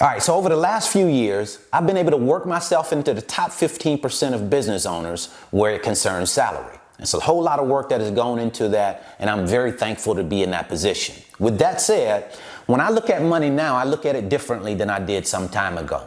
All right, so over the last few years, I've been able to work myself into the top 15% of business owners where it concerns salary. It's a whole lot of work that has gone into that, and I'm very thankful to be in that position. With that said, when I look at money now, I look at it differently than I did some time ago.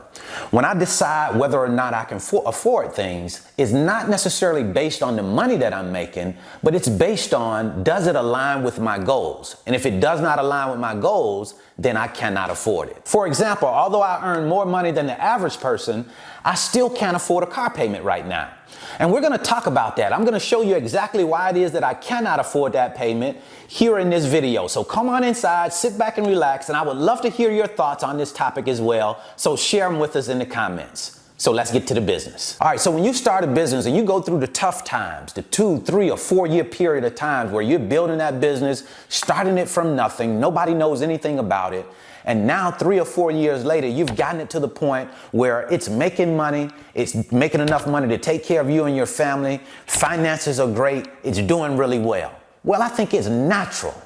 When I decide whether or not I can afford things, it's not necessarily based on the money that I'm making, but it's based on, does it align with my goals? And if it does not align with my goals, then I cannot afford it. For example, although I earn more money than the average person, I still can't afford a car payment right now. And we're going to talk about that. I'm going to show you exactly why it is that I cannot afford that payment here in this video. So come on inside, sit back and relax, and I would love to hear your thoughts on this topic as well. So share them with us in the comments. So let's get to the business. All right, so when you start a business and you go through the tough times, the 2, 3, or 4 year period of times where you're building that business, starting it from nothing, nobody knows anything about it, and now 3 or 4 years later, you've gotten it to the point where it's making money, it's making enough money to take care of you and your family, finances are great, it's doing really well. Well, I think it's natural.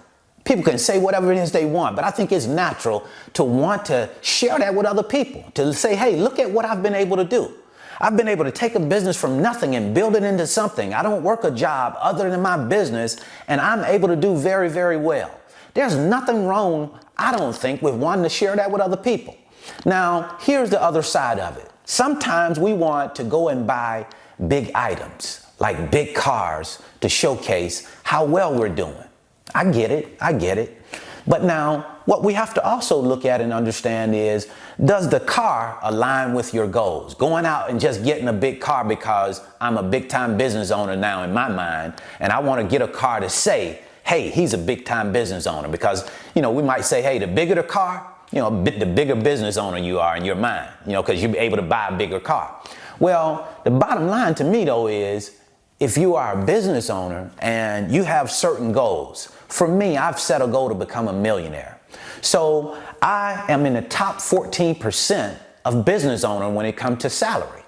People can say whatever it is they want, but I think it's natural to want to share that with other people, to say, hey, look at what I've been able to do. I've been able to take a business from nothing and build it into something. I don't work a job other than my business, and I'm able to do very, very well. There's nothing wrong, I don't think, with wanting to share that with other people. Now, here's the other side of it. Sometimes we want to go and buy big items, like big cars, to showcase how well we're doing. I get it. But now, what we have to also look at and understand is, does the car align with your goals? Going out and just getting a big car because I'm a big-time business owner now in my mind, and I want to get a car to say, hey, he's a big-time business owner. Because, we might say, hey, the bigger the car, the bigger business owner you are in your mind, because you're able to buy a bigger car. Well, the bottom line to me, though, is if you are a business owner and you have certain goals, for me, I've set a goal to become a millionaire. So I am in the top 14% of business owner when it comes to salary.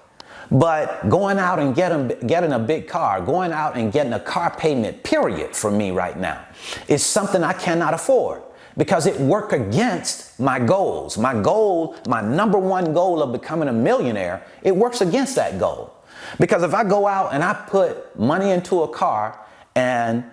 But going out and getting a big car, going out and getting a car payment, period, for me right now, is something I cannot afford because it works against my goals. My goal, my number one goal of becoming a millionaire, it works against that goal. Because if I go out and I put money into a car and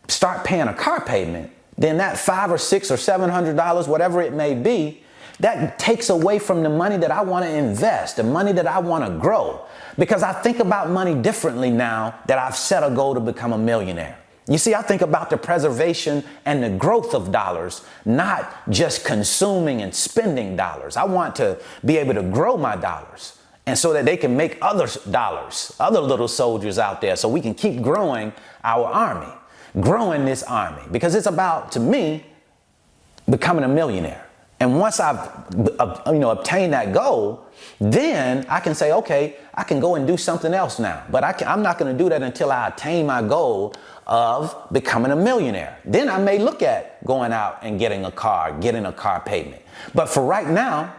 start paying a car payment, then that $500 or $600 or $700, whatever it may be, that takes away from the money that I want to invest, the money that I want to grow. Because I think about money differently now that I've set a goal to become a millionaire. You see, I think about the preservation and the growth of dollars, not just consuming and spending dollars. I want to be able to grow my dollars, and so that they can make other dollars, other little soldiers out there, so we can keep growing our army, growing this army. Because it's about, to me, becoming a millionaire. And once I've obtained that goal, then I can say, okay, I can go and do something else now. But I'm not going to do that until I attain my goal of becoming a millionaire. Then I may look at going out and getting a car payment. But for right now,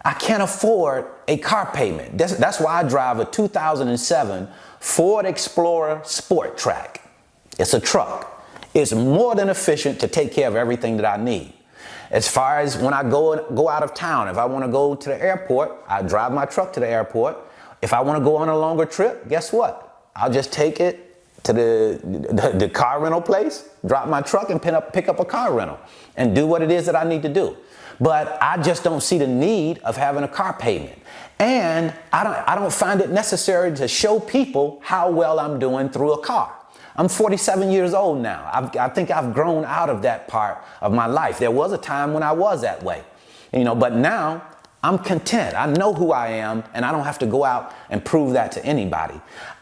I can't afford a car payment. That's why I drive a 2007 Ford Explorer Sport Track. It's a truck. It's more than efficient to take care of everything that I need. As far as when I go out of town, if I want to go to the airport, I drive my truck to the airport. If I want to go on a longer trip, guess what? I'll just take it to the car rental place, drop my truck and pick up a car rental and do what it is that I need to do. But I just don't see the need of having a car payment. And I don't find it necessary to show people how well I'm doing through a car. I'm 47 years old now. I think I've grown out of that part of my life. There was a time when I was that way, but now I'm content. I know who I am, and I don't have to go out and prove that to anybody.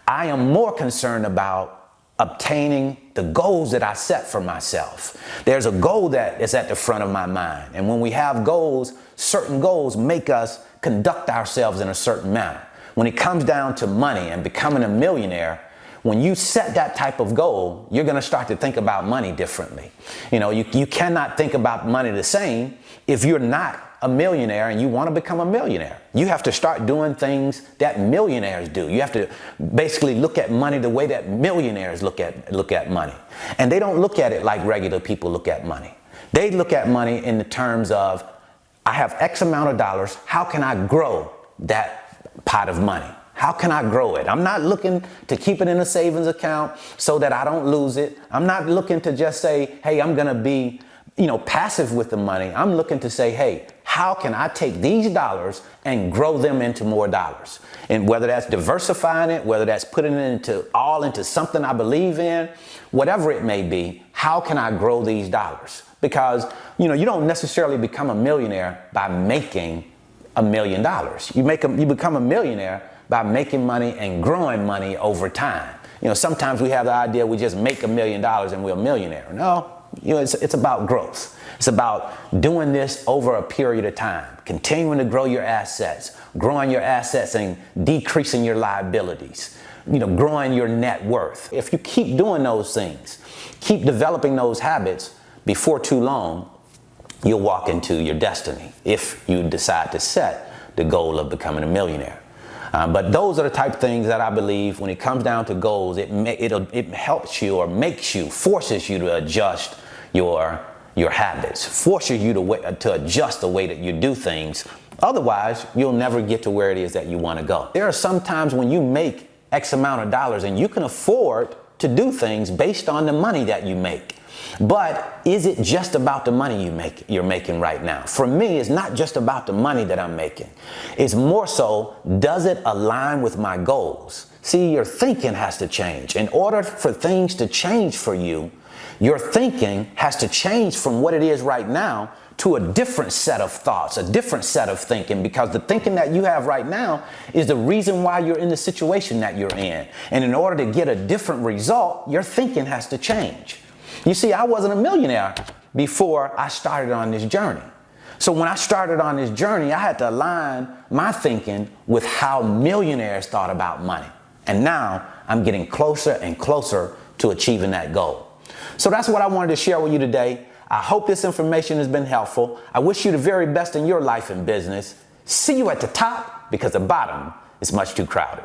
I am more concerned about obtaining the goals that I set for myself. There's a goal that is at the front of my mind. And when we have goals, certain goals make us conduct ourselves in a certain manner. When it comes down to money and becoming a millionaire, when you set that type of goal, you're going to start to think about money differently. You cannot think about money the same if you're not a millionaire and you want to become a millionaire. You have to start doing things that millionaires do. You have to basically look at money the way that millionaires look at money. And they don't look at it like regular people look at money. They look at money in the terms of, I have X amount of dollars. How can I grow that pot of money? How can I grow it? I'm not looking to keep it in a savings account so that I don't lose it. I'm not looking to just say, hey, I'm going to be, passive with the money. I'm looking to say, hey, how can I take these dollars and grow them into more dollars? And whether that's diversifying it, whether that's putting it into something I believe in, whatever it may be, how can I grow these dollars? Because, you don't necessarily become a millionaire by making $1 million. You become a millionaire by making money and growing money over time. Sometimes we have the idea we just make $1 million and we're a millionaire. No, it's about growth. It's about doing this over a period of time, continuing to grow your assets, growing your assets and decreasing your liabilities, growing your net worth. If you keep doing those things, keep developing those habits, before too long, you'll walk into your destiny if you decide to set the goal of becoming a millionaire. But those are the type of things that I believe when it comes down to goals, it helps you or forces you to adjust your habits, forces you to adjust the way that you do things. Otherwise, you'll never get to where it is that you want to go. There are some times when you make X amount of dollars and you can afford to do things based on the money that you make. But is it just about the money you're making right now? For me, it's not just about the money that I'm making. It's more so, does it align with my goals? See, your thinking has to change. In order for things to change for you, your thinking has to change from what it is right now to a different set of thoughts, a different set of thinking, because the thinking that you have right now is the reason why you're in the situation that you're in. And in order to get a different result, your thinking has to change. You see, I wasn't a millionaire before I started on this journey. So when I started on this journey, I had to align my thinking with how millionaires thought about money. And now I'm getting closer and closer to achieving that goal. So that's what I wanted to share with you today. I hope this information has been helpful. I wish you the very best in your life and business. See you at the top, because the bottom is much too crowded.